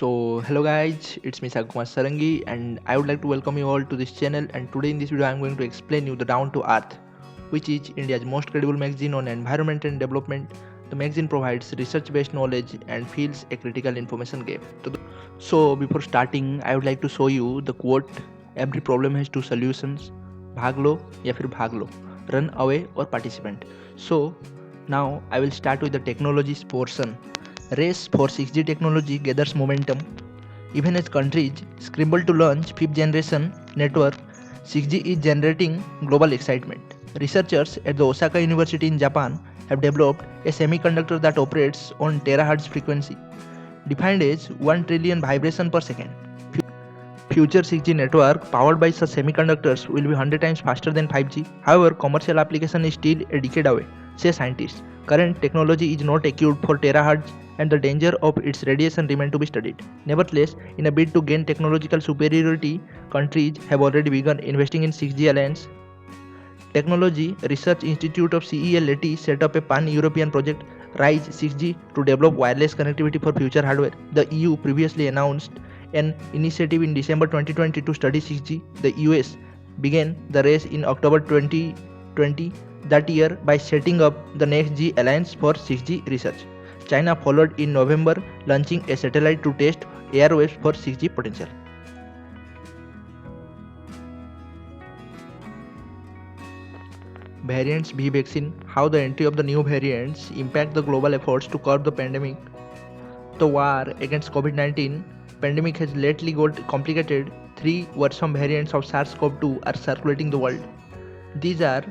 Hello guys, it's me Kumar Sarangi, and I would like to welcome you all to this channel. And today in this video, I'm going to explain you the Down to Earth, which is India's most credible magazine on environment and development. The magazine provides research-based knowledge and fills a critical information gap. Before starting, I would like to show you the quote: "Every problem has two solutions. भाग लो या फिर भाग लो, run away or participant." So now I will start with the technologies portion. Race for 6G technology gathers momentum. Even as countries scramble to launch 5th generation network, 6G is generating global excitement. Researchers at the Osaka University in Japan have developed a semiconductor that operates on terahertz frequency, defined as 1 trillion vibration per second. Future 6G network powered by such semiconductors will be 100 times faster than 5G. However, commercial application is still a decade away, say scientists. Current technology is not equipped for terahertz and the danger of its radiation remain to be studied. Nevertheless, in a bid to gain technological superiority, countries have already begun investing in 6G alliance. Technology Research Institute of CELAT set up a pan-European project RISE 6G to develop wireless connectivity for future hardware. The EU previously announced an initiative in December 2020 to study 6G. The US began the race in October 2020 that year by setting up the Next G Alliance for 6G research. China followed in November, launching a satellite to test airwaves for 6G potential. Variants B vaccine: how the entry of the new variants impact the global efforts to curb the pandemic. The war against COVID-19 pandemic has lately got complicated. 3 worrisome variants of SARS-CoV-2 are circulating the world. These are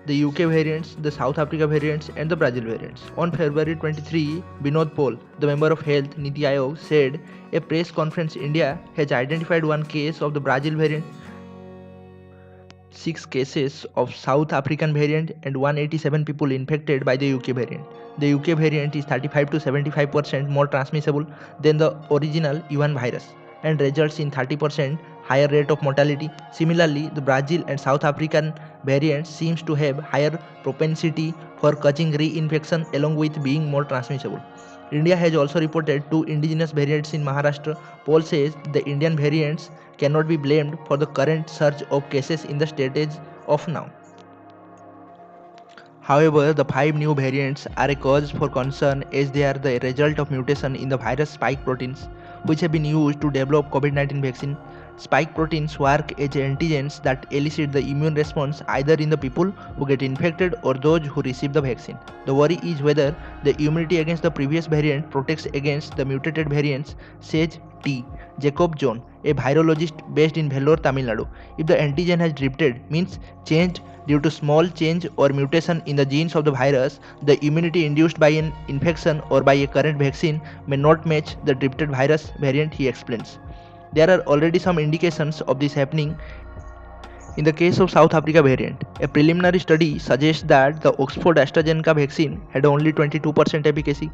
the UK variants, the South Africa variants, and the Brazil variants. On February 23, Binod Pol, the member of Health Niti Aayog, said a press conference India has identified one case of the Brazil variant, 6 cases of South African variant, and 187 people infected by the UK variant. The UK variant is 35 to 75% more transmissible than the original Yuan virus and results in 30% higher rate of mortality. Similarly, the Brazil and South African variants seems to have higher propensity for catching reinfection along with being more transmissible. India has also reported 2 indigenous variants in Maharashtra. Paul says the Indian variants cannot be blamed for the current surge of cases in the state as of now. However, the 5 new variants are a cause for concern as they are the result of mutation in the virus spike proteins which have been used to develop COVID-19 vaccine. Spike proteins work as antigens that elicit the immune response either in the people who get infected or those who receive the vaccine. The worry is whether the immunity against the previous variant protects against the mutated variants, says T. Jacob John, a virologist based in Vellore, Tamil Nadu. If the antigen has drifted, means changed due to small change or mutation in the genes of the virus, the immunity induced by an infection or by a current vaccine may not match the drifted virus variant, he explains. There are already some indications of this happening. In the case of South Africa variant, a preliminary study suggests that the Oxford AstraZeneca vaccine had only 22% efficacy.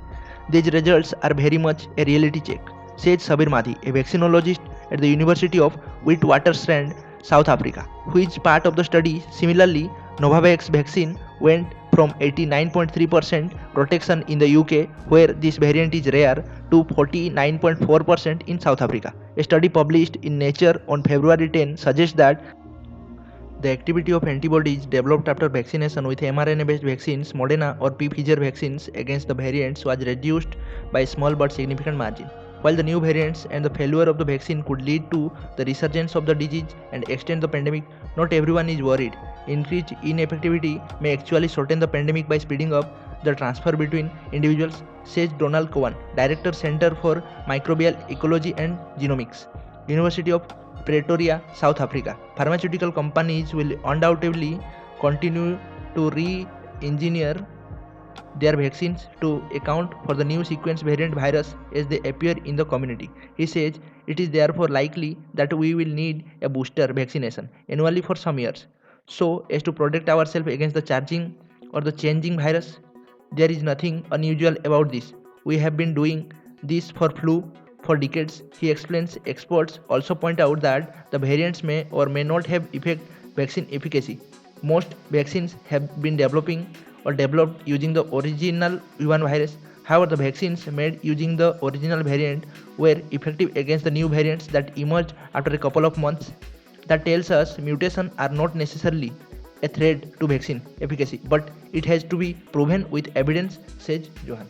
These results are very much a reality check, says Sabir Madhi, a vaccinologist at the University of Witwatersrand, South Africa, who is part of the study. Similarly, Novavax vaccine went from 89.3% protection in the UK, where this variant is rare, to 49.4% in South Africa. A study published in Nature on February 10 suggests that the activity of antibodies developed after vaccination with mRNA-based vaccines, Moderna or Pfizer vaccines against the variants was reduced by a small but significant margin. While the new variants and the failure of the vaccine could lead to the resurgence of the disease and extend the pandemic, not everyone is worried. Increased ineffectivity may actually shorten the pandemic by speeding up the transfer between individuals, says Donald Cowan, Director Center for Microbial Ecology and Genomics, University of Pretoria, South Africa. Pharmaceutical companies will undoubtedly continue to re-engineer their vaccines to account for the new sequence variant virus as they appear in the community. He says it is therefore likely that we will need a booster vaccination annually for some years, so as to protect ourselves against the charging or the changing virus. There is nothing unusual about this. We have been doing this for flu for decades, he explains. Experts also point out that the variants may or may not have effect vaccine efficacy. Most vaccines have been developed using the original Wuhan virus. However, the vaccines made using the original variant were effective against the new variants that emerged after a couple of months. That tells us mutations are not necessarily a threat to vaccine efficacy, but it has to be proven with evidence, says Johan.